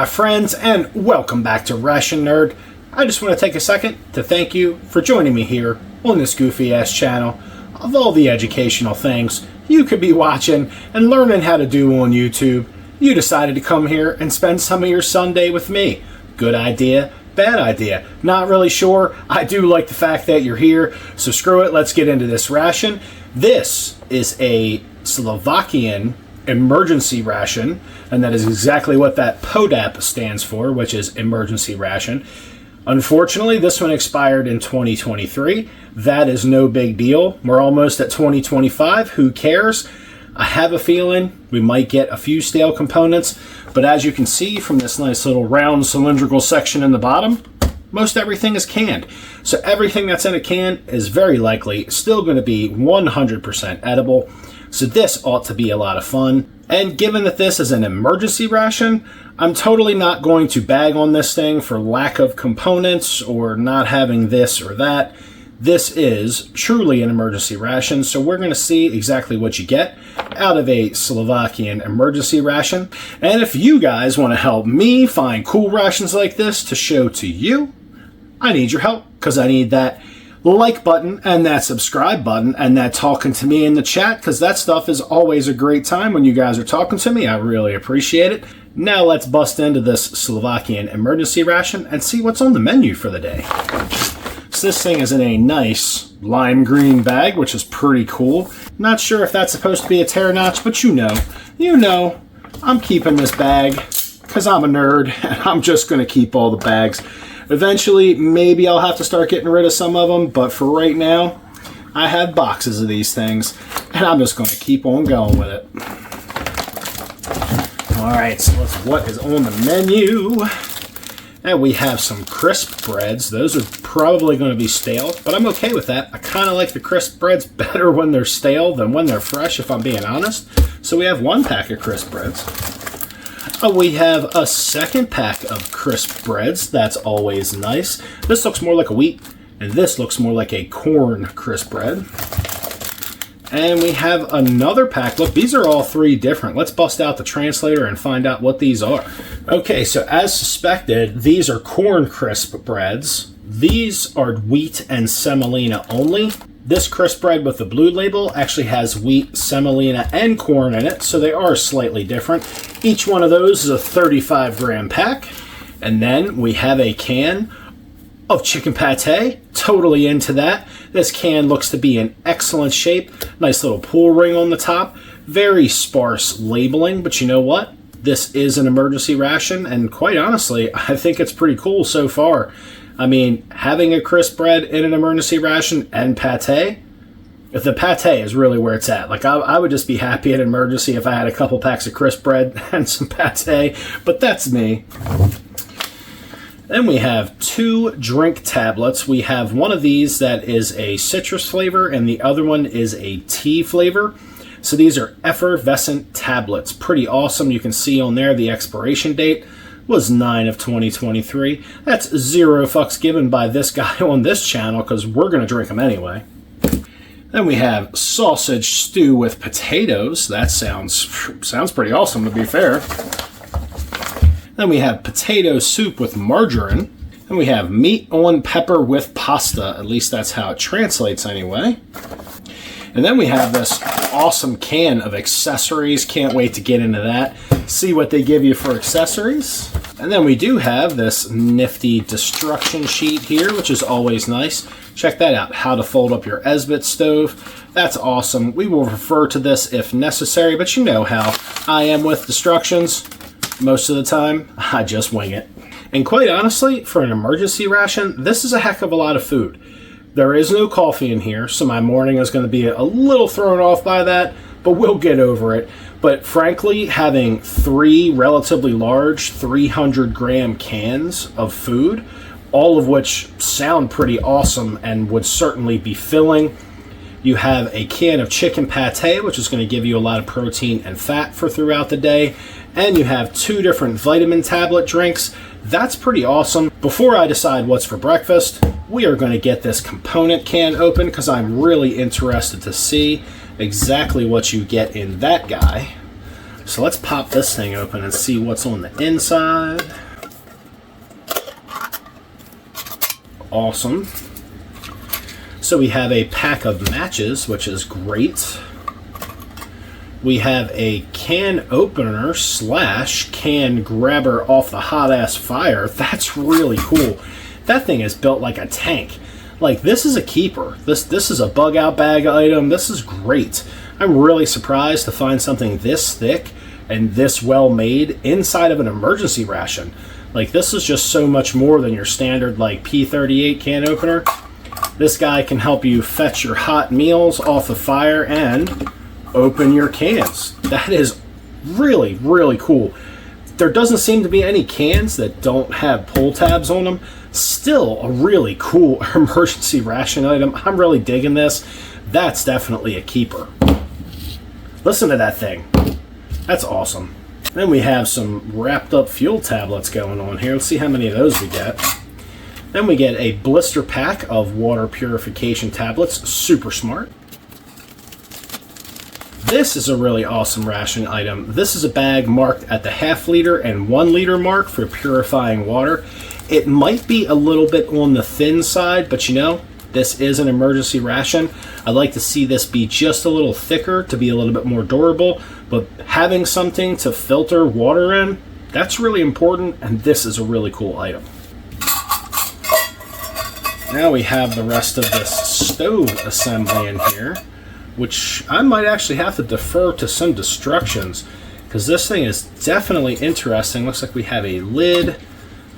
my friends, and welcome back to Ration Nerd. I just want to take a second to thank you for joining me here on this goofy-ass channel. Of all the educational things you could be watching and learning how to do on YouTube, you decided to come here and spend some of your Sunday with me. Good idea, bad idea, not really sure. I do like the fact that you're here, so screw it, let's get into this ration. This is a Slovakian emergency ration, and that is exactly what that PODAP stands for, which is emergency ration. Unfortunately, this one expired in 2023. That is no big deal. We're almost at 2025. Who cares? I have a feeling we might get a few stale components, but as you can see from this nice little round cylindrical section in the bottom, most everything is canned. So everything that's in a can is very likely still going to be 100% edible. So this ought to be a lot of fun. And given that this is an emergency ration, I'm totally not going to bag on this thing for lack of components or not having this or that. This is truly an emergency ration, so we're going to see exactly what you get out of a Slovakian emergency ration. And if you guys want to help me find cool rations like this to show to you, I need your help, because I need that like button and that subscribe button and that talking to me in the chat, because that stuff is always a great time when you guys are talking to me. I really appreciate it. Now let's bust into this Slovakian emergency ration and see what's on the menu for the day. So this thing is in a nice lime green bag, which is pretty cool. Not sure if that's supposed to be a tear notch, but you know, I'm keeping this bag because I'm a nerd and I'm just going to keep all the bags. Eventually, maybe I'll have to start getting rid of some of them, but for right now, I have boxes of these things, and I'm just going to keep on going with it. Alright, so what is on the menu? And we have some crisp breads. Those are probably going to be stale, but I'm okay with that. I kind of like the crisp breads better when they're stale than when they're fresh, if I'm being honest. So we have one pack of crisp breads. We have a second pack of crisp breads. That's always nice. This looks more like a wheat, and this looks more like a corn crisp bread. And we have another pack. Look, these are all three different. Let's bust out the translator and find out what these are. Okay, so as suspected, these are corn crisp breads. These are wheat and semolina only. This crisp bread with the blue label actually has wheat, semolina, and corn in it, so they are slightly different. Each one of those is a 35-gram pack. And then we have a can of chicken pate. Totally into that. This can looks to be in excellent shape. Nice little pull ring on the top. Very sparse labeling, but you know what? This is an emergency ration, and quite honestly, I think it's pretty cool so far. I mean, having a crisp bread in an emergency ration and pate, if the pate is really where it's at. Like, I would just be happy in an emergency if I had a couple packs of crisp bread and some pate, but that's me. Then we have two drink tablets. We have one of these that is a citrus flavor, and the other one is a tea flavor. So these are effervescent tablets. Pretty awesome. You can see on there the expiration date was 9 of 2023. That's 0 fucks given by this guy on this channel, because we're going to drink them anyway. Then we have sausage stew with potatoes. That sounds pretty awesome, to be fair. Then we have potato soup with margarine. And we have meat on pepper with pasta. At least that's how it translates anyway. And then we have this awesome can of accessories. Can't wait to get into that. See what they give you for accessories. And then we do have this nifty destruction sheet here, which is always nice. Check that out. How to fold up your Esbit stove. That's awesome. We will refer to this if necessary, but you know how I am with destructions. Most of the time, I just wing it. And quite honestly, for an emergency ration, this is a heck of a lot of food. There is no coffee in here, so my morning is going to be a little thrown off by that, but we'll get over it. But frankly, having three relatively large 300-gram cans of food, all of which sound pretty awesome and would certainly be filling. You have a can of chicken pate, which is going to give you a lot of protein and fat for throughout the day. And you have two different vitamin tablet drinks. That's pretty awesome. Before I decide what's for breakfast, we are going to get this component can open, because I'm really interested to see exactly what you get in that guy. So let's pop this thing open and see what's on the inside. Awesome. So we have a pack of matches, which is great. We have a can opener / can grabber off the hot ass fire. That's really cool. That thing is built like a tank. Like, this is a keeper. This is a bug out bag item. This is great. I'm really surprised to find something this thick and this well made inside of an emergency ration. Like, this is just so much more than your standard like P38 can opener. This guy can help you fetch your hot meals off the fire and open your cans. That is really, really cool. There doesn't seem to be any cans that don't have pull tabs on them. Still a really cool emergency ration item. I'm really digging this. That's definitely a keeper. Listen to that thing. That's awesome. Then we have some wrapped up fuel tablets going on here. Let's see how many of those we get. Then we get a blister pack of water purification tablets. Super smart. This is a really awesome ration item. This is a bag marked at the ½ liter and 1 liter mark for purifying water. It might be a little bit on the thin side, but you know, this is an emergency ration. I'd like to see this be just a little thicker to be a little bit more durable, but having something to filter water in, that's really important, and this is a really cool item. Now we have the rest of this stove assembly in here, which I might actually have to defer to some destructions, because this thing is definitely interesting. Looks like we have a lid.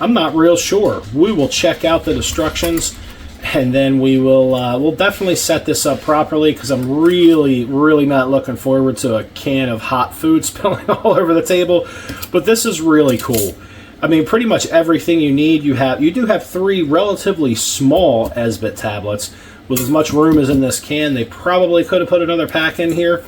I'm not real sure. We will check out the destructions, and then we will we'll definitely set this up properly, because I'm really not looking forward to a can of hot food spilling all over the table. But this is really cool. I mean, pretty much everything you need you have. You do have 3 relatively small Esbit tablets. With as much room as in this can, they probably could have put another pack in here.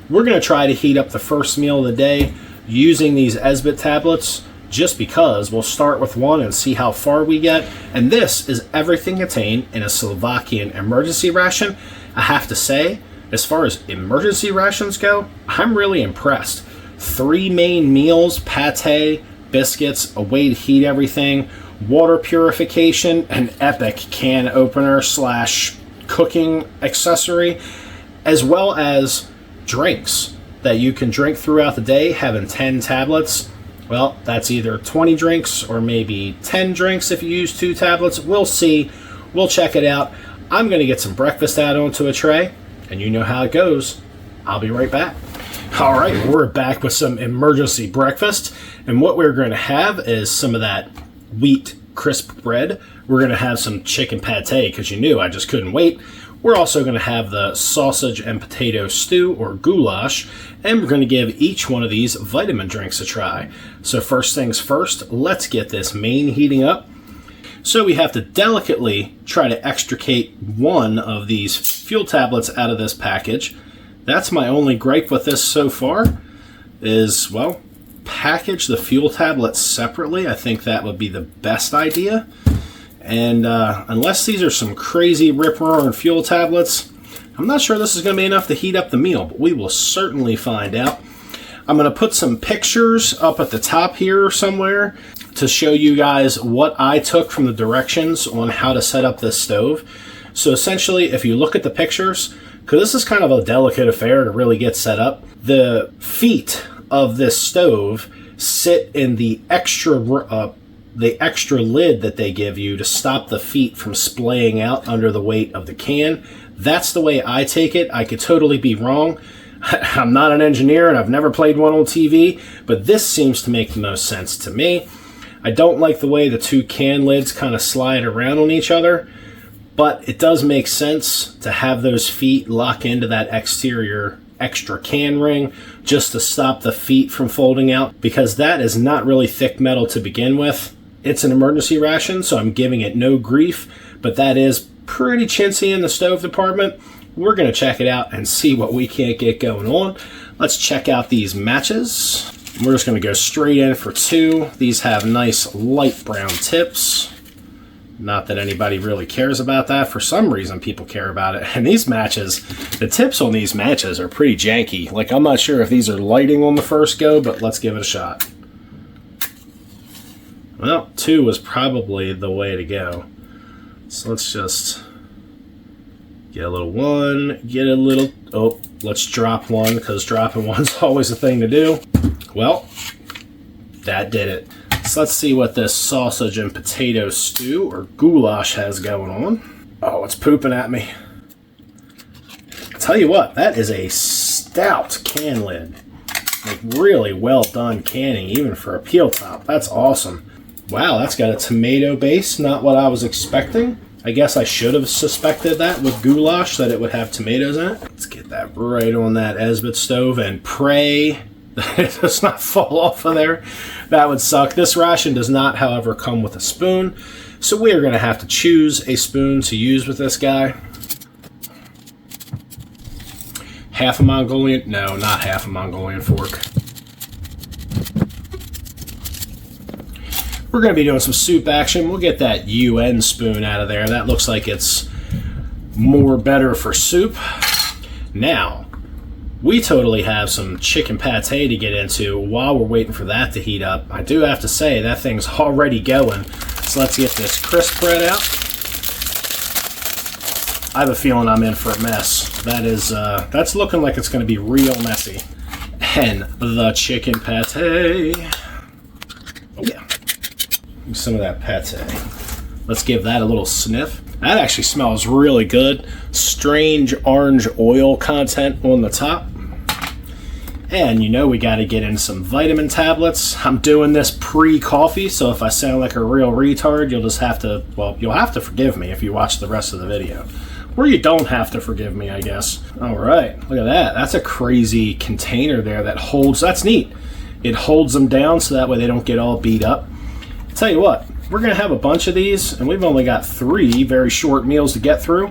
We're going to try to heat up the first meal of the day using these Esbit tablets, just because we'll start with one and see how far we get. And this is everything contained in a Slovakian emergency ration. I have to say, as far as emergency rations go, I'm really impressed. 3 main meals, pate, biscuits, a way to heat everything, water purification, an epic can opener / cooking accessory, as well as drinks that you can drink throughout the day. Having 10 tablets, well, that's either 20 drinks or maybe 10 drinks if you use 2 tablets. We'll see. We'll check it out. I'm going to get some breakfast out onto a tray, and you know how it goes. I'll be right back. All right, we're back with some emergency breakfast, and what we're going to have is some of that wheat crisp bread. We're going to have some chicken pate, because you knew I just couldn't wait. We're also going to have the sausage and potato stew, or goulash, and we're going to give each one of these vitamin drinks a try. So first things first, let's get this main heating up. So we have to delicately try to extricate one of these fuel tablets out of this package. That's my only gripe with this so far is, well, package the fuel tablets separately. I think that would be the best idea. And unless these are some crazy rip-roaring fuel tablets, I'm not sure this is going to be enough to heat up the meal, but we will certainly find out. I'm going to put some pictures up at the top here somewhere to show you guys what I took from the directions on how to set up this stove. So essentially, if you look at the pictures, because this is kind of a delicate affair to really get set up, the feet of this stove sit in the extra lid that they give you to stop the feet from splaying out under the weight of the can. That's the way I take it. I could totally be wrong. I'm not an engineer and I've never played one on TV, but this seems to make the most sense to me. I don't like the way the 2 can lids kind of slide around on each other, but it does make sense to have those feet lock into that exterior extra can ring just to stop the feet from folding out, because that is not really thick metal to begin with. It's an emergency ration, so I'm giving it no grief, but that is pretty chintzy in the stove department. We're going to check it out and see what we can't get going on. Let's check out these matches. We're just going to go straight in for 2. These have nice light brown tips. Not that anybody really cares about that. For some reason, people care about it. And these matches, the tips on these matches are pretty janky. Like, I'm not sure if these are lighting on the first go, but let's give it a shot. Well, 2 was probably the way to go. So let's just get a little 1, get a little... Oh, let's drop 1, because dropping 1's always a thing to do. Well, that did it. So let's see what this sausage and potato stew or goulash has going on. Oh, it's pooping at me. I'll tell you what, that is a stout can lid. Like, really well done canning, even for a peel top. That's awesome. Wow, that's got a tomato base, not what I was expecting. I guess I should have suspected that with goulash, that it would have tomatoes in it. Let's get that right on that Esbit stove and pray that it does not fall off of there. That would suck. This ration does not, however, come with a spoon, so we are going to have to choose a spoon to use with this guy. Half a Mongolian? No, not half a Mongolian fork. We're going to be doing some soup action. We'll get that UN spoon out of there. That looks like it's more better for soup. Now, we totally have some chicken pate to get into while we're waiting for that to heat up. I do have to say, that thing's already going. So let's get this crisp bread out. I have a feeling I'm in for a mess. That's looking like it's going to be real messy. And the chicken pate. Oh yeah. Some of that pate. Let's give that a little sniff. That actually smells really good. Strange orange oil content on the top. And you know we got to get in some vitamin tablets. I'm doing this pre-coffee, so if I sound like a real retard, you'll just have to, well, you'll have to forgive me if you watch the rest of the video. Or you don't have to forgive me, I guess. All right, look at that. That's a crazy container there that holds, that's neat. It holds them down so that way they don't get all beat up. Tell you what, we're going to have a bunch of these, and we've only got 3 very short meals to get through.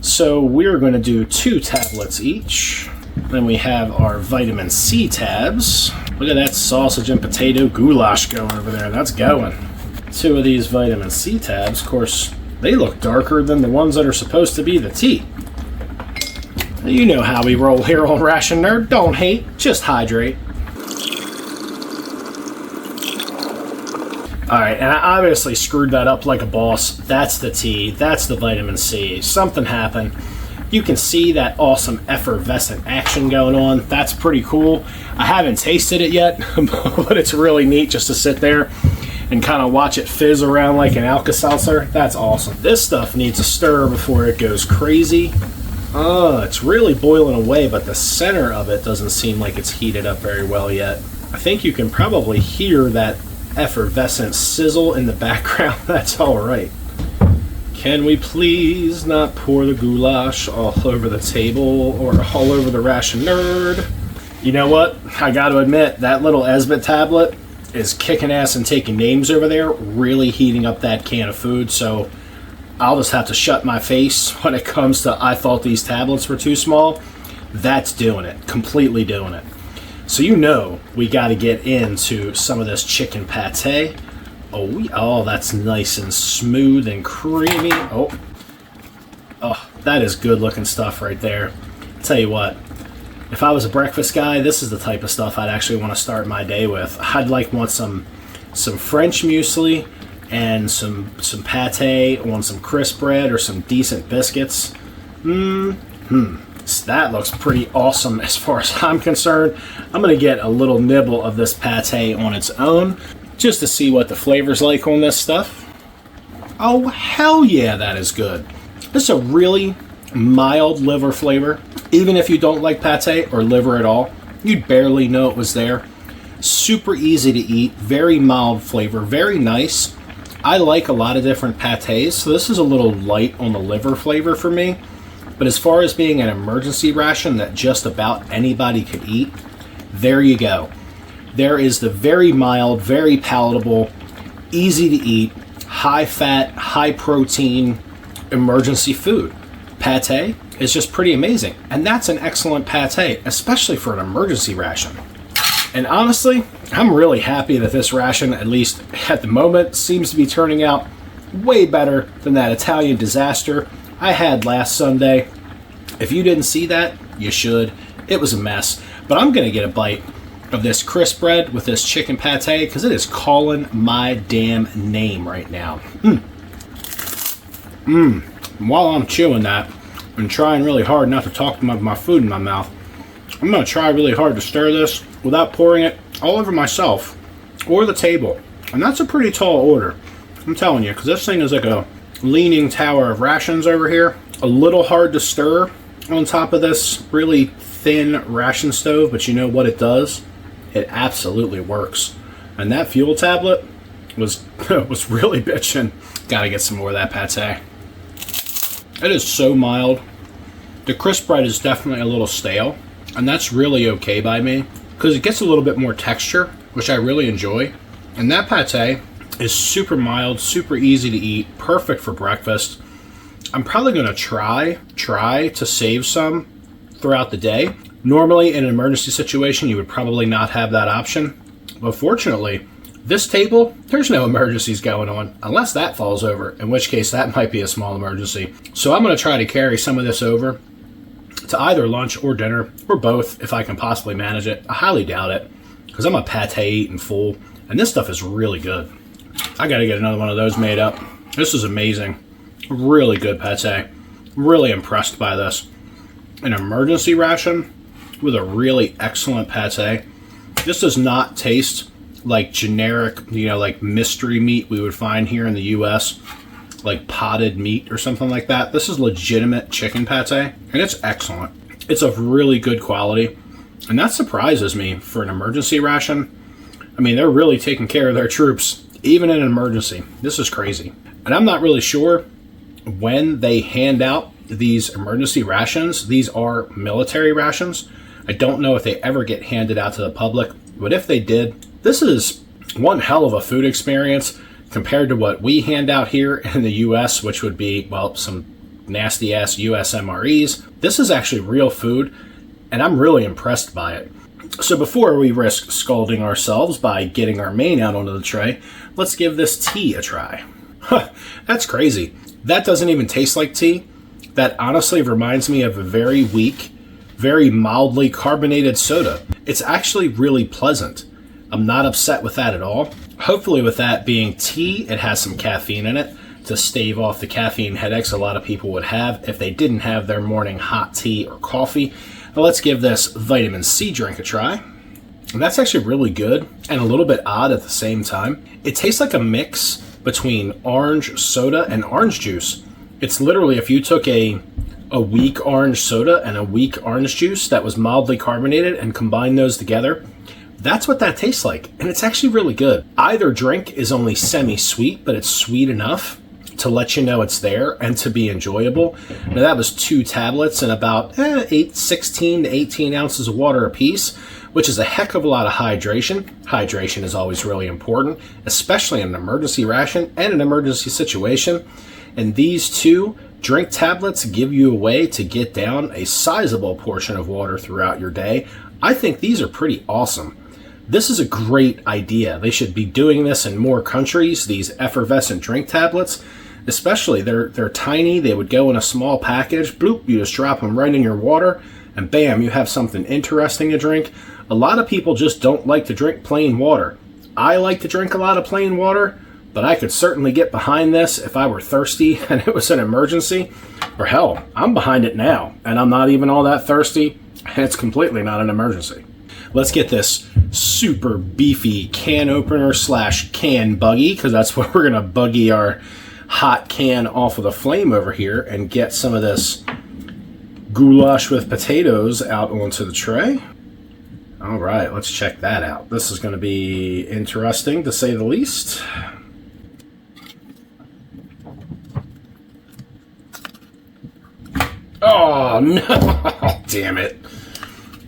So we're going to do 2 tablets each. Then we have our vitamin C tabs. Look at that sausage and potato goulash going over there. That's going. 2 of these vitamin C tabs. Of course, they look darker than the ones that are supposed to be the tea. You know how we roll here on Ration Nerd. Don't hate, just hydrate. Alright, and I obviously screwed that up like a boss. That's the tea, that's the vitamin C. Something happened. You can see that awesome effervescent action going on. That's pretty cool. I haven't tasted it yet, but it's really neat just to sit there and kind of watch it fizz around like an Alka-Seltzer. That's awesome. This stuff needs a stir before it goes crazy. It's really boiling away, but the center of it doesn't seem like it's heated up very well yet. I think you can probably hear that effervescent sizzle in the background. That's all right. Can we please not pour the goulash all over the table or all over the Ration Nerd? You know what? I got to admit, that little Esbit tablet is kicking ass and taking names over there, really heating up that can of food, so I'll just have to shut my face when it comes to I thought these tablets were too small. That's doing it. Completely doing it. So you know we got to get into some of this chicken pate. Oh, that's nice and smooth and creamy. Oh, that is good looking stuff right there. Tell you what, if I was a breakfast guy, this is the type of stuff I'd actually want to start my day with. I'd want some French muesli and some pate on some crisp bread or some decent biscuits. That looks pretty awesome as far as I'm concerned. I'm going to get a little nibble of this pate on its own just to see what the flavor's like on this stuff. Oh, hell yeah, that is good. This is a really mild liver flavor. Even if you don't like pate or liver at all, you'd barely know it was there. Super easy to eat, very mild flavor, very nice. I like a lot of different pates, so this is a little light on the liver flavor for me. But as far as being an emergency ration that just about anybody could eat, there you go. There is the very mild, very palatable, easy to eat, high fat, high protein emergency food. Pate is just pretty amazing. And that's an excellent pate, especially for an emergency ration. And honestly, I'm really happy that this ration, at least at the moment, seems to be turning out way better than that Italian disaster I had last Sunday. If you didn't see that, you should. It was a mess. But I'm going to get a bite of this crisp bread with this chicken pate because it is calling my damn name right now. While I'm chewing that and trying really hard not to talk my food in my mouth, I'm going to try really hard to stir this without pouring it all over myself or the table. And that's a pretty tall order, I'm telling you, because this thing is like a leaning tower of rations over here. A little hard to stir on top of this really thin ration stove, but you know what it does? It absolutely works. And that fuel tablet was really bitching. Gotta get some more of that pate. It is so mild. The crisp bread is definitely a little stale, and that's really okay by me because it gets a little bit more texture, which I really enjoy. And that pate is super mild, super easy to eat, perfect for breakfast. I'm probably going to try to save some throughout the day. Normally, in an emergency situation, you would probably not have that option. But fortunately, this table, there's no emergencies going on, unless that falls over, in which case that might be a small emergency. So I'm going to try to carry some of this over to either lunch or dinner, or both, if I can possibly manage it. I highly doubt it, because I'm a pate eating fool, and this stuff is really good. I got to get another one of those made up. This is amazing. Really good pate. Really impressed by this. An emergency ration with a really excellent pate. This does not taste like generic, like mystery meat we would find here in the US, like potted meat or something like that. This is legitimate chicken pate, and it's excellent. It's of really good quality, and that surprises me for an emergency ration. I mean, they're really taking care of their troops, even in an emergency. This is crazy. And I'm not really sure when they hand out these emergency rations. These are military rations. I don't know if they ever get handed out to the public, but if they did, this is one hell of a food experience compared to what we hand out here in the US, which would be, well, some nasty ass US MREs. This is actually real food, and I'm really impressed by it. So before we risk scalding ourselves by getting our main out onto the tray, let's give this tea a try. Huh, that's crazy. That doesn't even taste like tea. That honestly reminds me of a very weak, very mildly carbonated soda. It's actually really pleasant. I'm not upset with that at all. Hopefully with that being tea, it has some caffeine in it to stave off the caffeine headaches a lot of people would have if they didn't have their morning hot tea or coffee. Now let's give this vitamin C drink a try. And that's actually really good and a little bit odd at the same time. It tastes like a mix between orange soda and orange juice. It's literally if you took a weak orange soda and a weak orange juice that was mildly carbonated and combined those together, that's what that tastes like. And it's actually really good. Either drink is only semi-sweet, but it's sweet enough to let you know it's there and to be enjoyable. Now that was 2 tablets and about 16 to 18 ounces of water apiece, which is a heck of a lot of hydration. Hydration is always really important, especially in an emergency ration and an emergency situation. And these 2 drink tablets give you a way to get down a sizable portion of water throughout your day. I think these are pretty awesome. This is a great idea. They should be doing this in more countries, these effervescent drink tablets. Especially, they're tiny. They would go in a small package. Bloop, you just drop them right in your water, and bam, you have something interesting to drink. A lot of people just don't like to drink plain water. I like to drink a lot of plain water, but I could certainly get behind this if I were thirsty and it was an emergency. Or hell, I'm behind it now, and I'm not even all that thirsty, and it's completely not an emergency. Let's get this super beefy can opener / can buggy, because that's what we're going to buggy our hot can off of the flame over here and get some of this goulash with potatoes out onto the tray. All right, let's check that out. This is going to be interesting, to say the least. Oh, no! Damn it.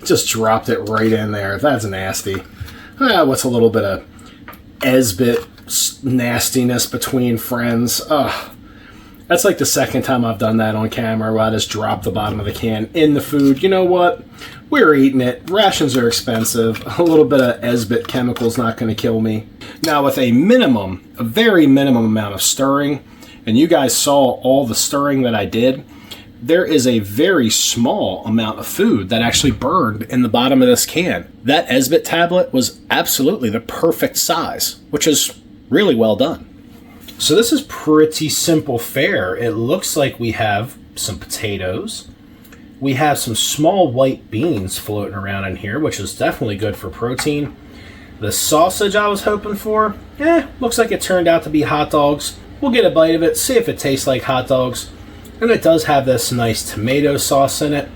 Just dropped it right in there. That's nasty. What's a little bit of Esbit nastiness between friends? That's like the second time I've done that on camera, where I just dropped the bottom of the can in the food. You know what? We're eating it. Rations are expensive. A little bit of Esbit chemical's not going to kill me. Now, with a very minimum amount of stirring, and you guys saw all the stirring that I did, there is a very small amount of food that actually burned in the bottom of this can. That Esbit tablet was absolutely the perfect size, which is really well done. So this is pretty simple fare. It looks like we have some potatoes. We have some small white beans floating around in here, which is definitely good for protein. The sausage I was hoping for, looks like it turned out to be hot dogs. We'll get a bite of it, see if it tastes like hot dogs. And it does have this nice tomato sauce in it.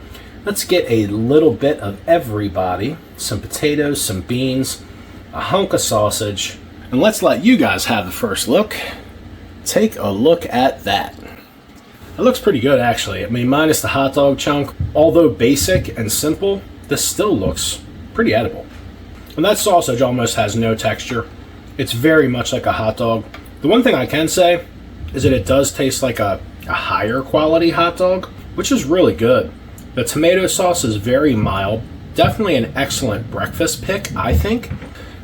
Let's get a little bit of everybody. Some potatoes, some beans, a hunk of sausage. And let's let you guys have the first look. Take a look at that. It looks pretty good, actually. I mean, minus the hot dog chunk. Although basic and simple, this still looks pretty edible. And that sausage almost has no texture. It's very much like a hot dog. The one thing I can say is that it does taste like a higher quality hot dog, which is really good. The tomato sauce is very mild. Definitely an excellent breakfast pick, I think.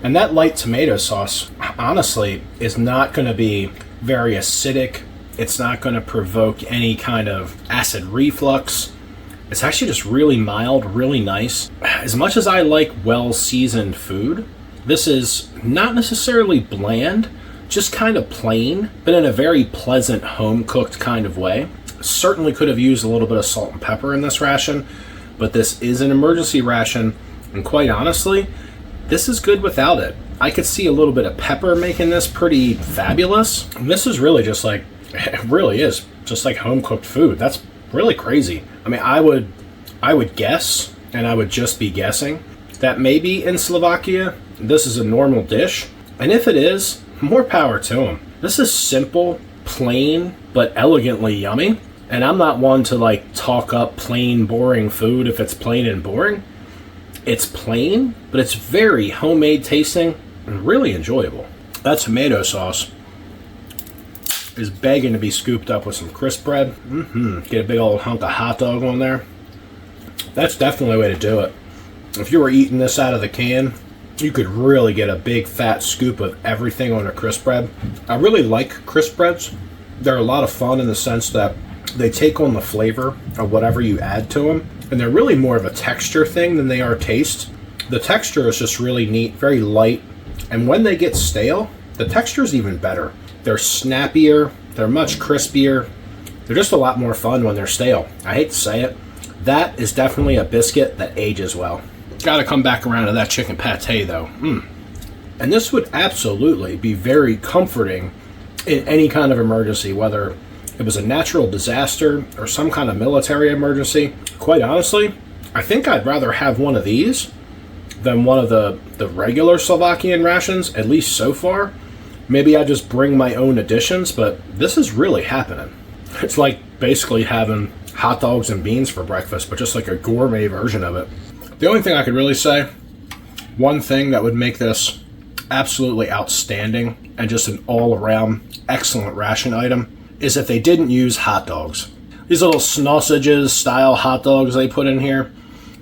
And that light tomato sauce, honestly, is not going to be very acidic. It's not going to provoke any kind of acid reflux. It's actually just really mild, really nice. As much as I like well-seasoned food, this is not necessarily bland, just kind of plain, but in a very pleasant, home-cooked kind of way. Certainly could have used a little bit of salt and pepper in this ration, but this is an emergency ration, and quite honestly, this is good without it. I could see a little bit of pepper making this pretty fabulous. And this is really just like, it really is just like home-cooked food. That's really crazy. I mean, I would guess, and I would just be guessing, that maybe in Slovakia, this is a normal dish. And if it is, more power to them. This is simple, plain, but elegantly yummy. And I'm not one to like talk up plain, boring food if it's plain and boring. It's plain, but it's very homemade tasting and really enjoyable. That tomato sauce is begging to be scooped up with some crisp bread. Get a big old hunk of hot dog on there. That's definitely the way to do it. If you were eating this out of the can, you could really get a big fat scoop of everything on a crisp bread. I really like crisp breads. They're a lot of fun in the sense that they take on the flavor of whatever you add to them. And they're really more of a texture thing than they are taste. The texture is just really neat, very light. And when they get stale, the texture is even better. They're snappier, they're much crispier. They're just a lot more fun when they're stale. I hate to say it. That is definitely a biscuit that ages well. Gotta come back around to that chicken pate though. And this would absolutely be very comforting in any kind of emergency, whether it was a natural disaster or some kind of military emergency. Quite honestly, I think I'd rather have one of these than one of the regular Slovakian rations, at least so far. Maybe I just bring my own additions, but this is really happening. It's like basically having hot dogs and beans for breakfast, but just like a gourmet version of it. The only thing I could really say, one thing that would make this absolutely outstanding and just an all-around excellent ration item is if they didn't use hot dogs. These little sausages style hot dogs they put in here,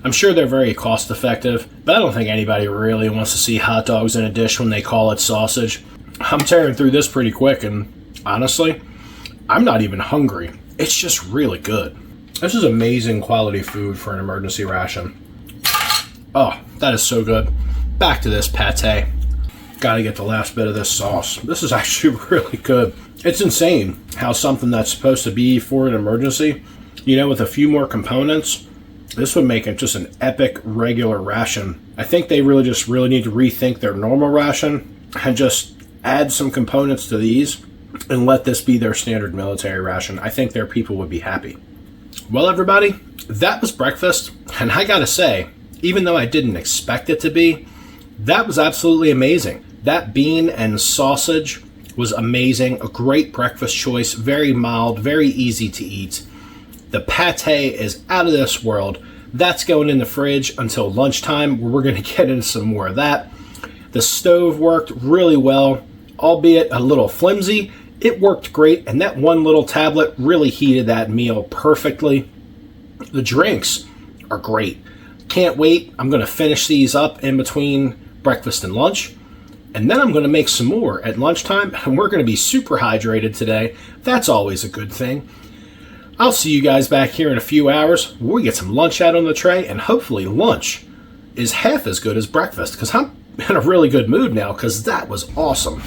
I'm sure they're very cost effective, but I don't think anybody really wants to see hot dogs in a dish when they call it sausage. I'm tearing through this pretty quick, and honestly, I'm not even hungry. It's just really good. This is amazing quality food for an emergency ration. Oh, that is so good. Back to this pate. Gotta get the last bit of this sauce. This is actually really good. It's insane how something that's supposed to be for an emergency, with a few more components, this would make it just an epic regular ration. I think they really need to rethink their normal ration and just add some components to these and let this be their standard military ration. I think their people would be happy. Well, everybody, that was breakfast, and I gotta say, even though I didn't expect it to be, that was absolutely amazing. That bean and sausage was amazing. A great breakfast choice, very mild, very easy to eat. The pate is out of this world. That's going in the fridge until lunchtime, where we're going to get into some more of that. The stove worked really well, albeit a little flimsy. It worked great, and that one little tablet really heated that meal perfectly. The drinks are great. Can't wait. I'm going to finish these up in between breakfast and lunch, and then I'm going to make some more at lunchtime, and we're going to be super hydrated today. That's always a good thing. I'll see you guys back here in a few hours where we get some lunch out on the tray, and hopefully lunch is half as good as breakfast, because I'm in a really good mood now because that was awesome.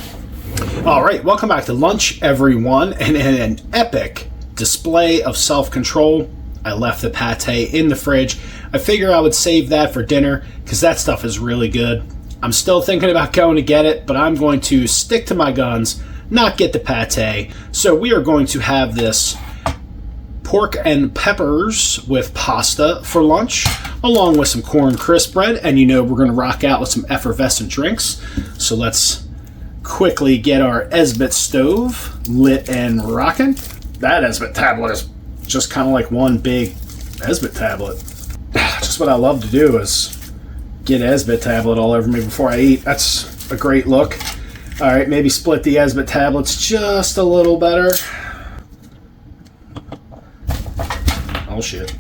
All right, welcome back to lunch, everyone, and in an epic display of self-control, I left the pate in the fridge. I figure I would save that for dinner because that stuff is really good. I'm still thinking about going to get it, but I'm going to stick to my guns, not get the pate. So we are going to have this pork and peppers with pasta for lunch, along with some corn crisp bread, and you know we're going to rock out with some effervescent drinks. So let's quickly get our Esbit stove lit and rocking. That Esbit tablet is just kind of like one big Esbit tablet. Just what I love to do is get Esbit tablet all over me before I eat. That's a great look. All right, maybe split the Esbit tablets just a little better. Oh shit.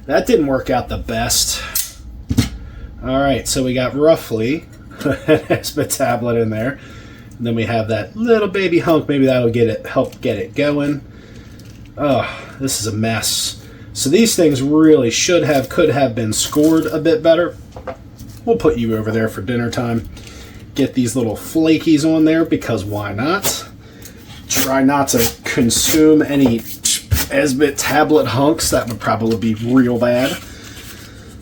That didn't work out the best. All right, so we got roughly an Esbit tablet in there. And then we have that little baby hunk. Maybe that'll help get it going. Oh, this is a mess. So these things really could have been scored a bit better. We'll put you over there for dinner time. Get these little flakies on there because why not? Try not to consume any Esbit tablet hunks. That would probably be real bad.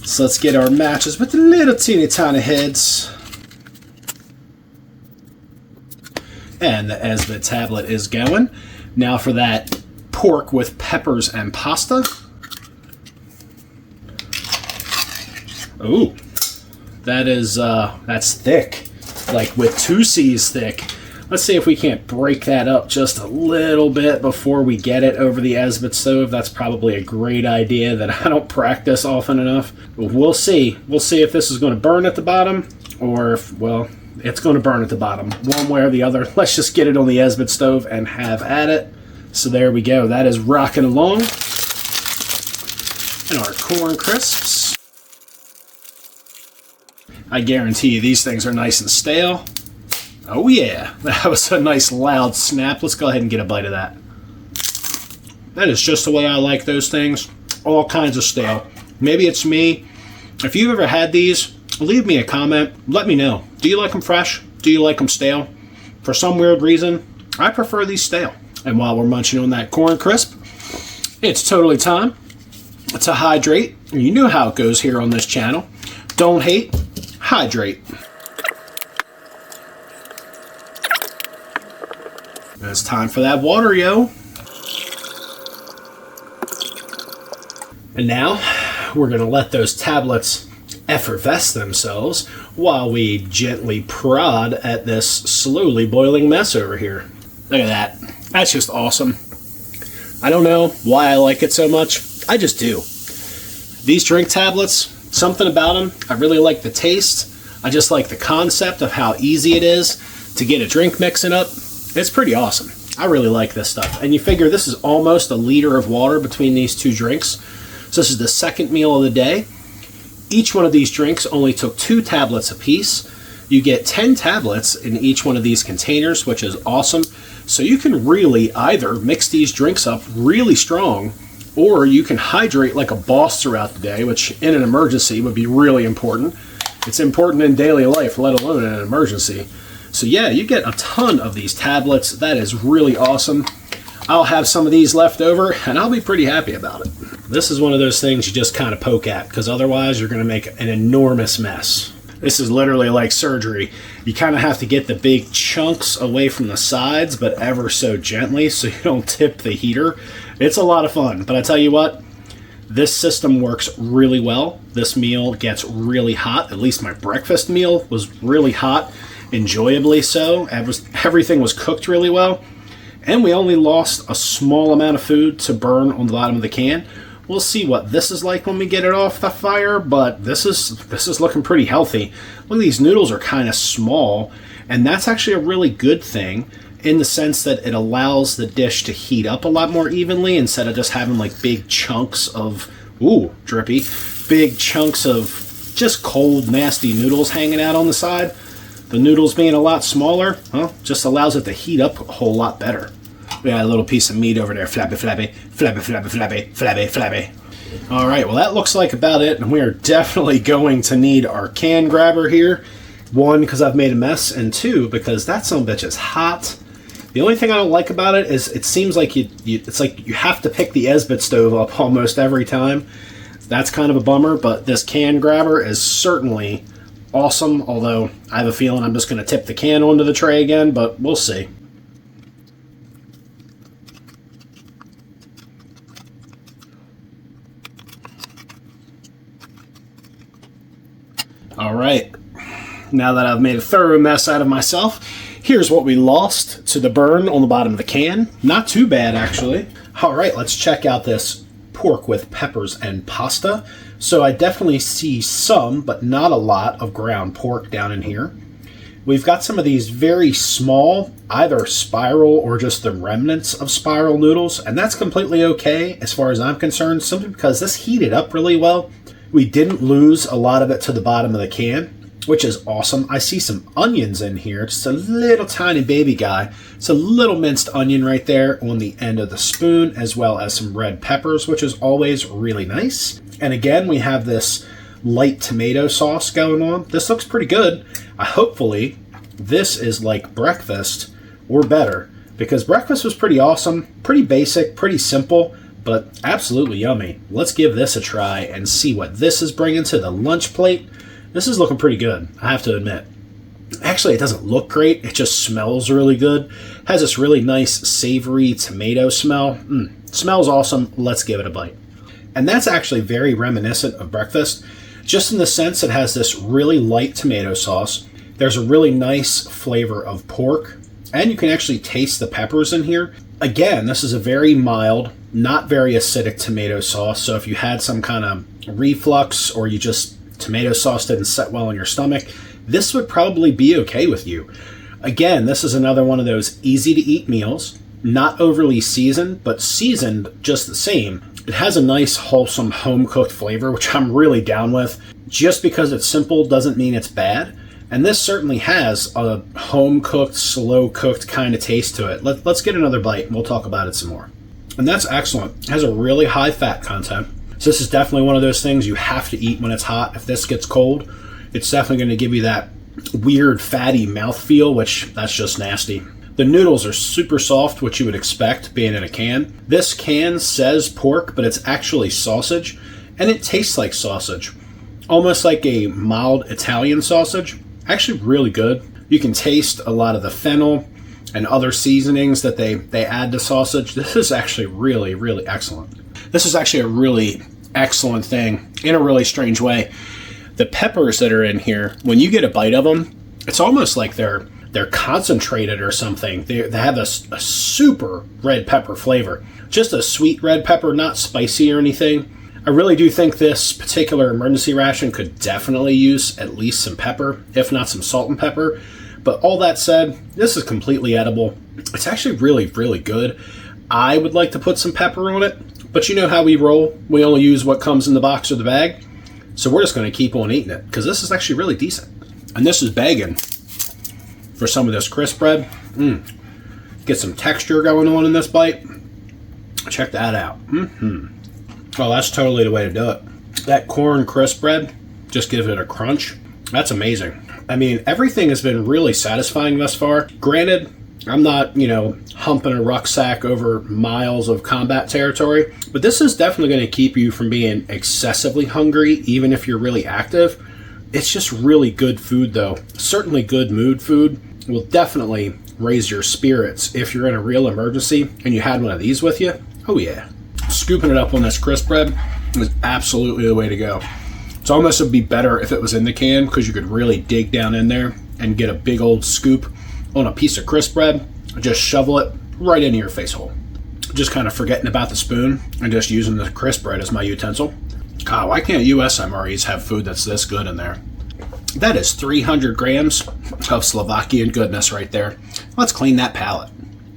So let's get our matches with the little teeny tiny heads. And the Esbit tablet is going. Now for that pork with peppers and pasta. Ooh, that's thick, like with 2 C's thick. Let's see if we can't break that up just a little bit before we get it over the Esbit stove. That's probably a great idea that I don't practice often enough. But we'll see. We'll see if this is going to burn at the bottom or if, well, it's going to burn at the bottom. One way or the other. Let's just get it on the Esbit stove and have at it. So there we go. That is rocking along. And our corn crisps. I guarantee you these things are nice and stale. Oh yeah, that was a nice loud snap. Let's go ahead and get a bite of that. That is just the way I like those things. All kinds of stale. Maybe it's me. If you've ever had these, leave me a comment. Let me know. Do you like them fresh? Do you like them stale? For some weird reason, I prefer these stale. And while we're munching on that corn crisp, it's totally time to hydrate. You know how it goes here on this channel. Don't hate, hydrate. It's time for that water, yo. And now we're going to let those tablets effervesce themselves while we gently prod at this slowly boiling mess over here. Look at that. That's just awesome. I don't know why I like it so much. I just do. These drink tablets, something about them, I really like the taste. I just like the concept of how easy it is to get a drink mixing up. It's pretty awesome. I really like this stuff. And you figure this is almost a liter of water between these 2 drinks. So this is the second meal of the day. Each one of these drinks only took 2 tablets apiece. You get 10 tablets in each one of these containers, which is awesome. So you can really either mix these drinks up really strong, or you can hydrate like a boss throughout the day, which in an emergency would be really important. It's important in daily life, let alone in an emergency. So yeah, you get a ton of these tablets. That is really awesome. I'll have some of these left over, and I'll be pretty happy about it. This is one of those things you just kind of poke at, because otherwise you're going to make an enormous mess. This is literally like surgery. You kind of have to get the big chunks away from the sides, but ever so gently so you don't tip the heater. It's a lot of fun, but I tell you what, this system works really well. This meal gets really hot. At least my breakfast meal was really hot. Enjoyably so. Everything was cooked really well, and we only lost a small amount of food to burn on the bottom of the can. We'll see what this is like when we get it off the fire, but this is looking pretty healthy. Look, these noodles are kind of small, and that's actually a really good thing. in the sense that it allows the dish to heat up a lot more evenly instead of just having like big chunks of, ooh, drippy, big chunks of just cold, nasty noodles hanging out on the side. The noodles being a lot smaller, well, just allows it to heat up a whole lot better. We got a little piece of meat over there, flabby, flabby, flabby, flabby, flabby, flabby, flabby. All right, well, that looks like about it, and we are definitely going to need our can grabber here. One, because I've made a mess, and two, because that son of a bitch is hot. The only thing I don't like about it is it seems like it's like you have to pick the Esbit stove up almost every time. That's kind of a bummer, but this can grabber is certainly awesome, although I have a feeling I'm just going to tip the can onto the tray again, but we'll see. All right, now that I've made a thorough mess out of myself, here's what we lost to the burn on the bottom of the can. Not too bad, actually. All right, let's check out this pork with peppers and pasta. So I definitely see some, but not a lot, of ground pork down in here. We've got some of these very small, either spiral or just the remnants of spiral noodles, and that's completely okay as far as I'm concerned, simply because this heated up really well. We didn't lose a lot of it to the bottom of the can, which is awesome. I see some onions in here, just a little tiny baby guy. It's a little minced onion right there on the end of the spoon, as well as some red peppers, which is always really nice. And again, we have this light tomato sauce going on. This looks pretty good. Hopefully, this is like breakfast or better, because breakfast was pretty awesome, pretty basic, pretty simple, but absolutely yummy. Let's give this a try and see what this is bringing to the lunch plate. This is looking pretty good, I have to admit. Actually, it doesn't look great. It just smells really good. Has this really nice savory tomato smell. Smells awesome. Let's give it a bite. And that's actually very reminiscent of breakfast, just in the sense it has this really light tomato sauce. There's a really nice flavor of pork, and you can actually taste the peppers in here. Again, this is a very mild, not very acidic tomato sauce, so if you had some kind of reflux or you just tomato sauce didn't set well in your stomach, this would probably be okay with you. Again, this is another one of those easy to eat meals, not overly seasoned, but seasoned just the same. It has a nice, wholesome, home-cooked flavor, which I'm really down with. Just because it's simple doesn't mean it's bad. And this certainly has a home-cooked, slow-cooked kind of taste to it. Let's get another bite, and we'll talk about it some more. And that's excellent. It has a really high fat content. So this is definitely one of those things you have to eat when it's hot. If this gets cold, it's definitely going to give you that weird, fatty mouthfeel, which that's just nasty. The noodles are super soft, which you would expect being in a can. This can says pork, but it's actually sausage, and it tastes like sausage. Almost like a mild Italian sausage. Actually really good. You can taste a lot of the fennel and other seasonings that they add to sausage. This is actually really, really excellent. This is actually a really excellent thing in a really strange way. The peppers that are in here, when you get a bite of them, it's almost like they're concentrated or something. They have a super red pepper flavor. Just a sweet red pepper, not spicy or anything. I really do think this particular emergency ration could definitely use at least some pepper, if not some salt and pepper. But all that said, this is completely edible. It's actually really, really good. I would like to put some pepper on it, but you know how we roll. We only use what comes in the box or the bag. So we're just going to keep on eating it, because this is actually really decent. And this is begging for some of this crisp bread. Get some texture going on in this bite. Check that out. Oh, that's totally the way to do it. That corn crisp bread just gives it a crunch. That's amazing. I mean, everything has been really satisfying thus far. Granted, I'm not, humping a rucksack over miles of combat territory, but this is definitely going to keep you from being excessively hungry, even if you're really active. It's just really good food, though. Certainly good mood food. Will definitely raise your spirits if you're in a real emergency and you had one of these with you. Oh yeah. Scooping it up on this crisp bread is absolutely the way to go. It's almost would be better if it was in the can, because you could really dig down in there and get a big old scoop on a piece of crisp bread. Just shovel it right into your face hole. Just kind of forgetting about the spoon and just using the crisp bread as my utensil. God, why can't US MREs have food that's this good in there? That is 300 grams of Slovakian goodness right there. Let's clean that palate.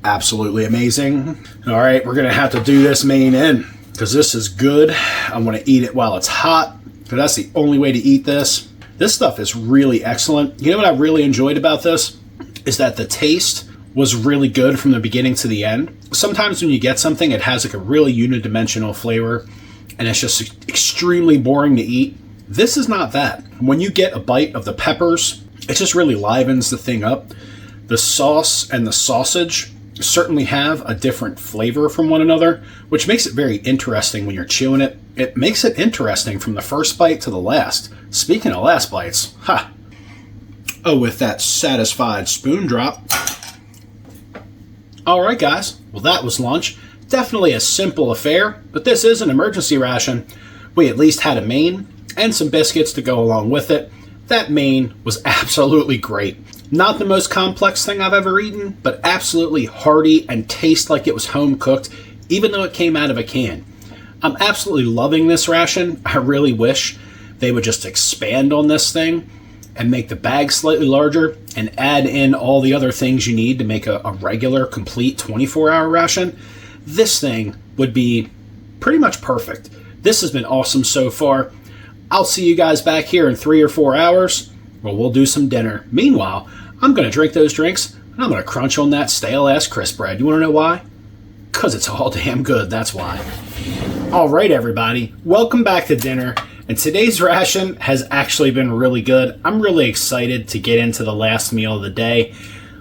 Absolutely amazing. All right, we're gonna have to do this main in because this is good. I want to eat it while it's hot because that's the only way to eat this. This stuff is really excellent. You know what I really enjoyed about this is that the taste was really good from the beginning to the end. Sometimes when you get something, it has like a really unidimensional flavor and it's just extremely boring to eat. This is not that. When you get a bite of the peppers, it just really livens the thing up. The sauce and the sausage certainly have a different flavor from one another, which makes it very interesting when you're chewing it. It makes it interesting from the first bite to the last. Speaking of last bites, oh, with that satisfied spoon drop. All right, guys. Well, that was lunch. Definitely a simple affair, but this is an emergency ration. We at least had a main and some biscuits to go along with it. That main was absolutely great. Not the most complex thing I've ever eaten, but absolutely hearty and tastes like it was home cooked, even though it came out of a can. I'm absolutely loving this ration. I really wish they would just expand on this thing and make the bag slightly larger and add in all the other things you need to make a regular, complete 24-hour ration. This thing would be pretty much perfect. This has been awesome so far. I'll see you guys back here in 3 or 4 hours where we'll do some dinner. Meanwhile, I'm going to drink those drinks and I'm going to crunch on that stale-ass crisp bread. You want to know why? Because it's all damn good, that's why. All right, everybody, welcome back to dinner. And today's ration has actually been really good. I'm really excited to get into the last meal of the day.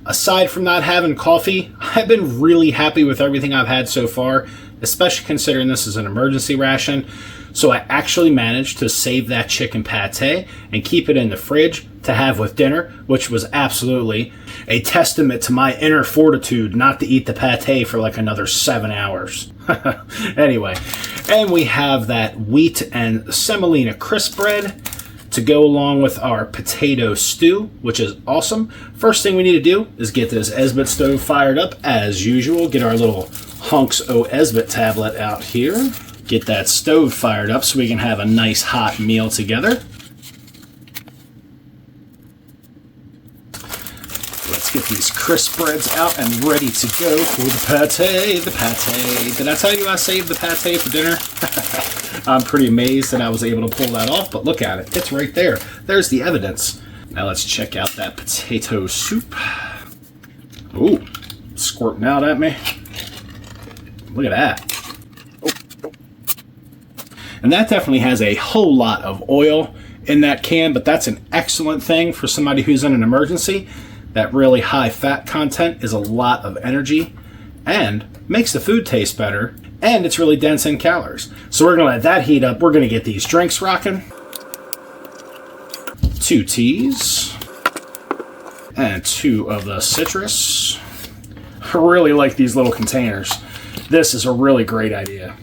Aside from not having coffee, I've been really happy with everything I've had so far, especially considering this is an emergency ration. So I actually managed to save that chicken pate and keep it in the fridge to have with dinner, which was absolutely a testament to my inner fortitude not to eat the pate for like another 7 hours. Anyway, and we have that wheat and semolina crisp bread to go along with our potato stew, which is awesome. First thing we need to do is get this Esbit stove fired up as usual. Get our little Hunks O Esbit tablet out here. Get that stove fired up so we can have a nice hot meal together. Let's get these crisp breads out and ready to go for the pate. The pate. Did I tell you I saved the pate for dinner? I'm pretty amazed that I was able to pull that off, but look at it. It's right there. There's the evidence. Now let's check out that potato soup. Ooh, squirting out at me. Look at that. And that definitely has a whole lot of oil in that can, but that's an excellent thing for somebody who's in an emergency. That really high fat content is a lot of energy and makes the food taste better, and it's really dense in calories. So we're going to let that heat up. We're going to get these drinks rocking. 2 teas and 2 of the citrus. I really like these little containers. This is a really great idea.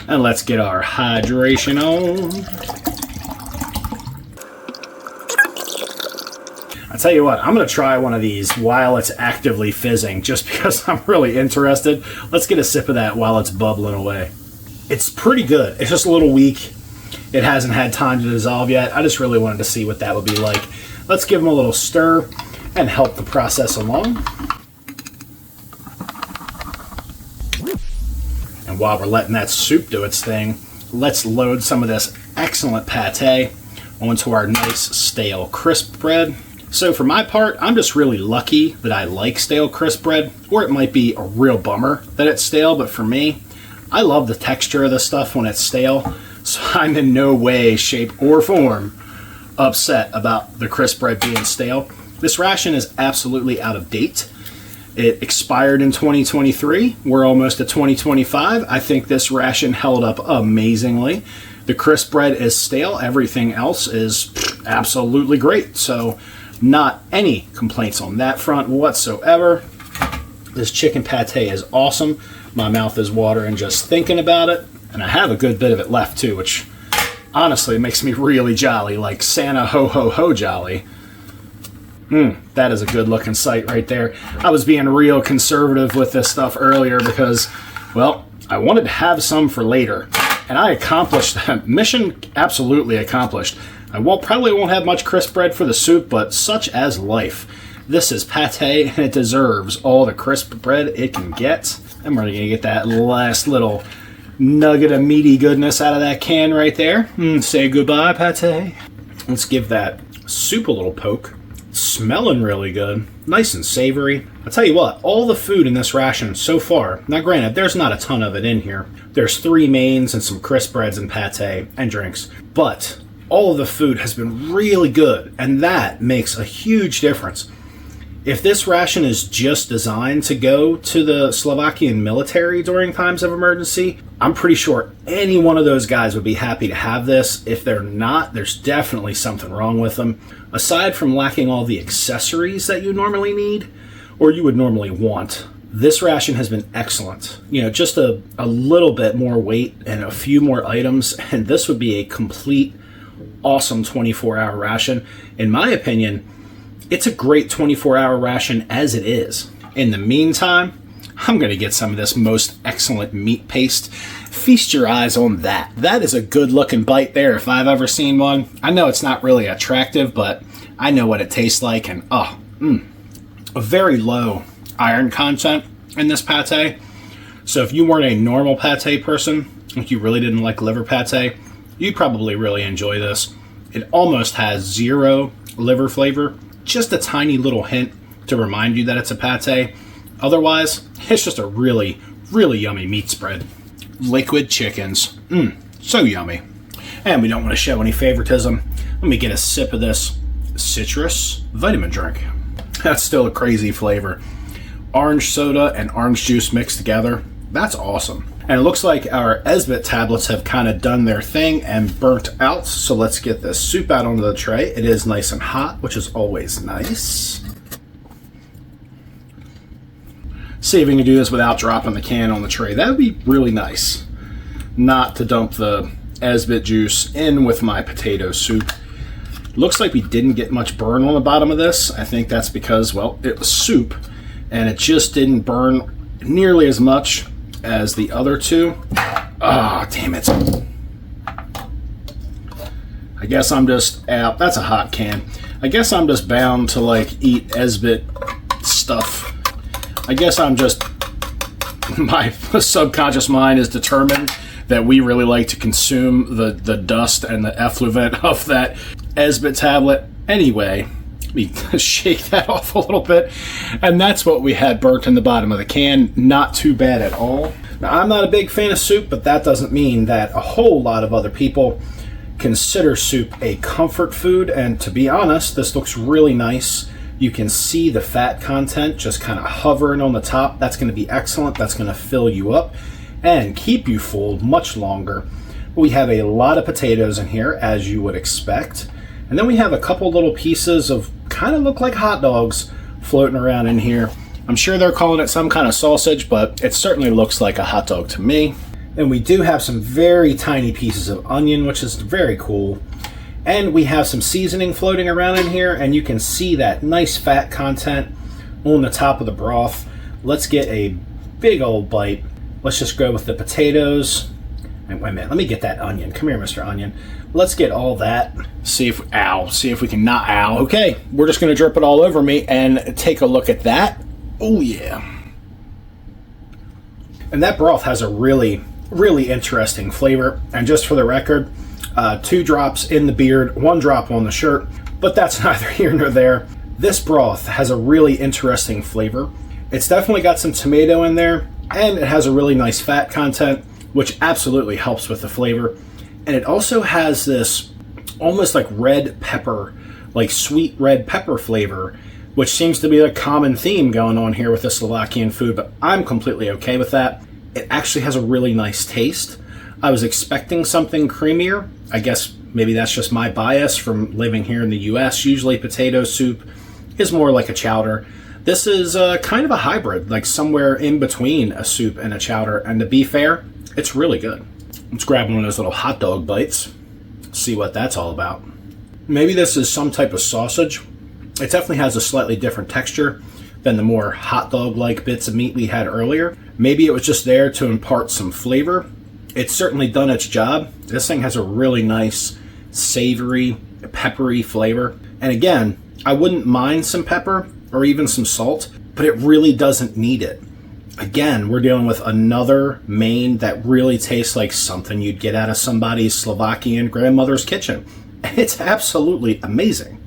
And let's get our hydration on. I tell you what, I'm going to try one of these while it's actively fizzing, just because I'm really interested. Let's get a sip of that while it's bubbling away. It's pretty good. It's just a little weak. It hasn't had time to dissolve yet. I just really wanted to see what that would be like. Let's give them a little stir and help the process along. And while we're letting that soup do its thing, let's load some of this excellent pate onto our nice stale crisp bread. So for my part, I'm just really lucky that I like stale crisp bread, or it might be a real bummer that it's stale, but for me, I love the texture of this stuff when it's stale, so I'm in no way, shape, or form upset about the crisp bread being stale. This ration is absolutely out of date. It expired in 2023. We're almost at 2025. I think this ration held up amazingly. The crisp bread is stale. Everything else is absolutely great. So not any complaints on that front whatsoever. This chicken pate is awesome. My mouth is watering just thinking about it. And I have a good bit of it left too, which honestly makes me really jolly, like Santa ho ho ho jolly. That is a good looking sight right there. I was being real conservative with this stuff earlier because, well, I wanted to have some for later. And I accomplished that. Mission absolutely accomplished. I probably won't have much crisp bread for the soup, but such as life. This is pate, and it deserves all the crisp bread it can get. I'm really going to get that last little nugget of meaty goodness out of that can right there. Say goodbye, pate. Let's give that soup a little poke. Smelling really good. Nice and savory. I'll tell you what, all the food in this ration so far, now granted, there's not a ton of it in here. There's 3 mains and some crisp breads and pate and drinks. But all of the food has been really good, and that makes a huge difference. If this ration is just designed to go to the Slovakian military during times of emergency, I'm pretty sure any one of those guys would be happy to have this. If they're not, there's definitely something wrong with them. Aside from lacking all the accessories that you normally need, or you would normally want, this ration has been excellent. You know, just a little bit more weight and a few more items, and this would be a complete, awesome 24-hour ration. In my opinion, it's a great 24-hour ration as it is. In the meantime, I'm going to get some of this most excellent meat paste. Feast your eyes on that. That is a good-looking bite there if I've ever seen one. I know it's not really attractive, but I know what it tastes like, and a very low iron content in this pate. So if you weren't a normal pate person, if you really didn't like liver pate, you'd probably really enjoy this. It almost has zero liver flavor, just a tiny little hint to remind you that it's a pate. Otherwise, it's just a really, really yummy meat spread. Liquid chickens. So yummy. And we don't want to show any favoritism. Let me get a sip of this citrus vitamin drink. That's still a crazy flavor. Orange soda and orange juice mixed together. That's awesome. And it looks like our Esbit tablets have kind of done their thing and burnt out. So let's get this soup out onto the tray. It is nice and hot, which is always nice. See if we can do this without dropping the can on the tray. That would be really nice. Not to dump the Esbit juice in with my potato soup. Looks like we didn't get much burn on the bottom of this. I think that's because, well, it was soup and it just didn't burn nearly as much as the other two. Ah, damn it. I guess I'm just out. That's a hot can. I guess I'm just bound to like eat Esbit stuff. I guess I'm just, my subconscious mind is determined that we really like to consume the dust and the effluent of that Esbit tablet. Anyway, let me shake that off a little bit. And that's what we had burnt in the bottom of the can. Not too bad at all. Now, I'm not a big fan of soup, but that doesn't mean that a whole lot of other people consider soup a comfort food. And to be honest, this looks really nice. You can see the fat content just kind of hovering on the top. That's going to be excellent. That's going to fill you up and keep you full much longer. We have a lot of potatoes in here, as you would expect. And then we have a couple little pieces of kind of look like hot dogs floating around in here. I'm sure they're calling it some kind of sausage, but it certainly looks like a hot dog to me. And we do have some very tiny pieces of onion, which is very cool. And we have some seasoning floating around in here, and you can see that nice fat content on the top of the broth. Let's get a big old bite. Let's just go with the potatoes. And wait a minute, let me get that onion. Come here, Mr. Onion. Let's get all that. See if we can not, okay, we're just gonna drip it all over me and take a look at that. Oh yeah. And that broth has a really, really interesting flavor. And just for the record, 2 drops in the beard, 1 drop on the shirt, but that's neither here nor there. This broth has a really interesting flavor. It's definitely got some tomato in there, and it has a really nice fat content, which absolutely helps with the flavor. And it also has this almost like red pepper, like sweet red pepper flavor, which seems to be a common theme going on here with the Slovakian food, but I'm completely okay with that. It actually has a really nice taste. I was expecting something creamier. I guess maybe that's just my bias from living here in the US. Usually potato soup is more like a chowder. This is kind of a hybrid, like somewhere in between a soup and a chowder. And to be fair, it's really good. Let's grab one of those little hot dog bites. See what that's all about. Maybe this is some type of sausage. It definitely has a slightly different texture than the more hot dog-like bits of meat we had earlier. Maybe it was just there to impart some flavor. It's certainly done its job. This thing has a really nice, savory, peppery flavor. And again, I wouldn't mind some pepper or even some salt, but it really doesn't need it. Again, we're dealing with another main that really tastes like something you'd get out of somebody's Slovakian grandmother's kitchen. And it's absolutely amazing.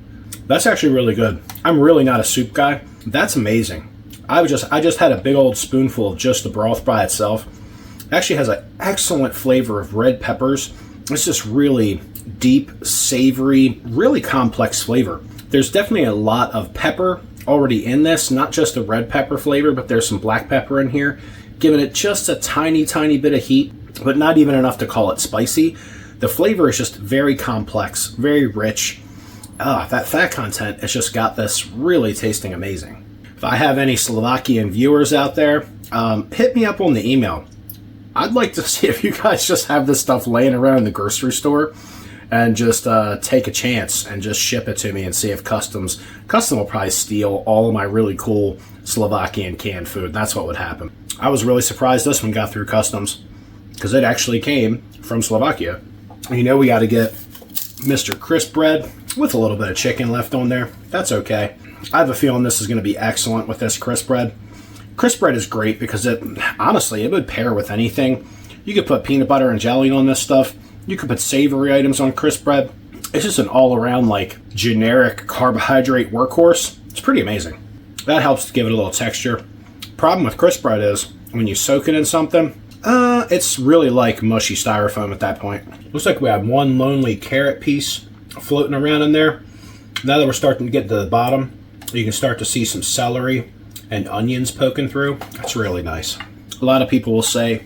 That's actually really good. I'm really not a soup guy. That's amazing. I just had a big old spoonful of just the broth by itself. It actually has an excellent flavor of red peppers. It's just really deep, savory, really complex flavor. There's definitely a lot of pepper already in this, not just a red pepper flavor, but there's some black pepper in here, giving it just a tiny, tiny bit of heat, but not even enough to call it spicy. The flavor is just very complex, very rich. That fat content has just got this really tasting amazing. If I have any Slovakian viewers out there, hit me up on the email. I'd like to see if you guys just have this stuff laying around in the grocery store and just take a chance and just ship it to me and see if Custom will probably steal all of my really cool Slovakian canned food. That's what would happen. I was really surprised this one got through Customs because it actually came from Slovakia. You know, we got to get Mr. Crisp bread with a little bit of chicken left on there. That's okay. I have a feeling this is going to be excellent with this crisp bread. Crisp bread is great because honestly, it would pair with anything. You could put peanut butter and jelly on this stuff. You could put savory items on crisp bread. It's just an all-around, like, generic carbohydrate workhorse. It's pretty amazing. That helps to give it a little texture. Problem with crisp bread is, when you soak it in something, it's really like mushy styrofoam at that point. Looks like we have one lonely carrot piece floating around in there. Now that we're starting to get to the bottom, you can start to see some celery and onions poking through. That's really nice. A lot of people will say,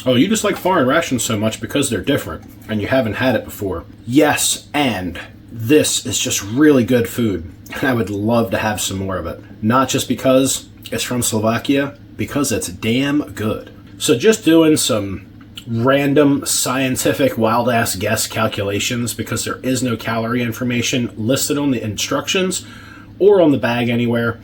oh, you just like foreign rations so much because they're different and you haven't had it before. Yes, and this is just really good food. And I would love to have some more of it. Not just because it's from Slovakia, because it's damn good. So just doing some random scientific wild-ass guess calculations, because there is no calorie information listed on the instructions or on the bag anywhere.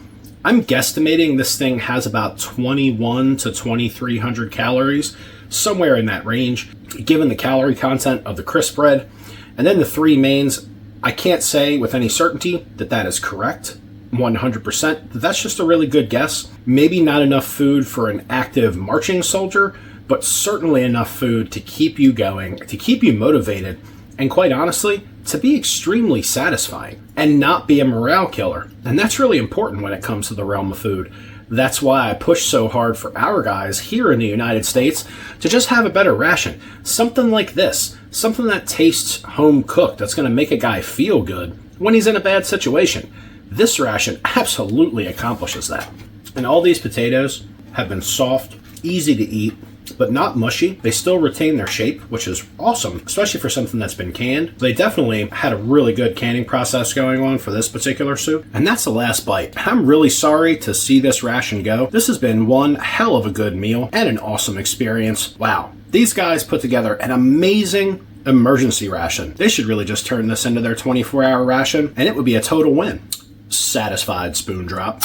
I'm guesstimating this thing has about 21 to 2,300 calories, somewhere in that range, given the calorie content of the crisp bread. And then the three mains, I can't say with any certainty that that is correct, 100%. That's just a really good guess. Maybe not enough food for an active marching soldier, but certainly enough food to keep you going, to keep you motivated, and quite honestly, to be extremely satisfying and not be a morale killer. And that's really important when it comes to the realm of food. That's why I push so hard for our guys here in the United States to just have a better ration. Something like this. Something that tastes home cooked, that's going to make a guy feel good when he's in a bad situation. This ration absolutely accomplishes that. And all these potatoes have been soft, easy to eat, but not mushy. They still retain their shape, which is awesome, especially for something that's been canned. They definitely had a really good canning process going on for this particular soup. And that's the last bite. I'm really sorry to see this ration go. This has been one hell of a good meal and an awesome experience. Wow. These guys put together an amazing emergency ration. They should really just turn this into their 24-hour ration, and it would be a total win. Satisfied spoon drop.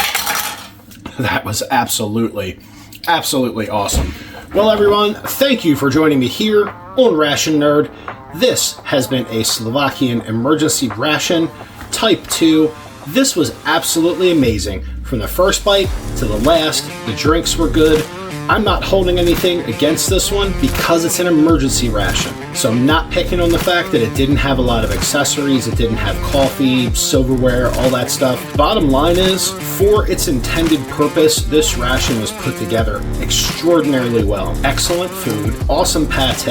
That was absolutely awesome. Well, everyone, thank you for joining me here on Ration Nerd. This has been a Slovakian emergency ration, Type 2. This was absolutely amazing. From the first bite to the last, the drinks were good. I'm not holding anything against this one because it's an emergency ration. So I'm not picking on the fact that it didn't have a lot of accessories, it didn't have coffee, silverware, all that stuff. Bottom line is, for its intended purpose, this ration was put together extraordinarily well. Excellent food, awesome pate,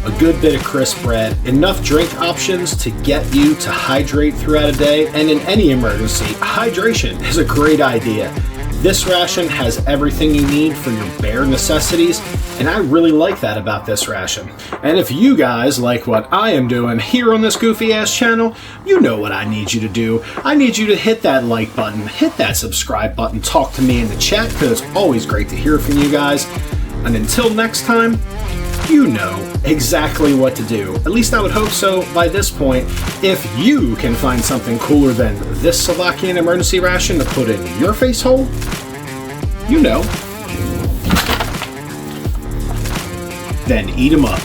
a good bit of crisp bread, enough drink options to get you to hydrate throughout a day, and in any emergency, hydration is a great idea. This ration has everything you need for your bare necessities, and I really like that about this ration. And if you guys like what I am doing here on this goofy ass channel, you know what I need you to do. I need you to hit that like button, hit that subscribe button, talk to me in the chat, because it's always great to hear from you guys. And until next time, you know exactly what to do. At least I would hope so by this point. If you can find something cooler than this Slovakian emergency ration to put in your face hole, you know, then eat 'em up.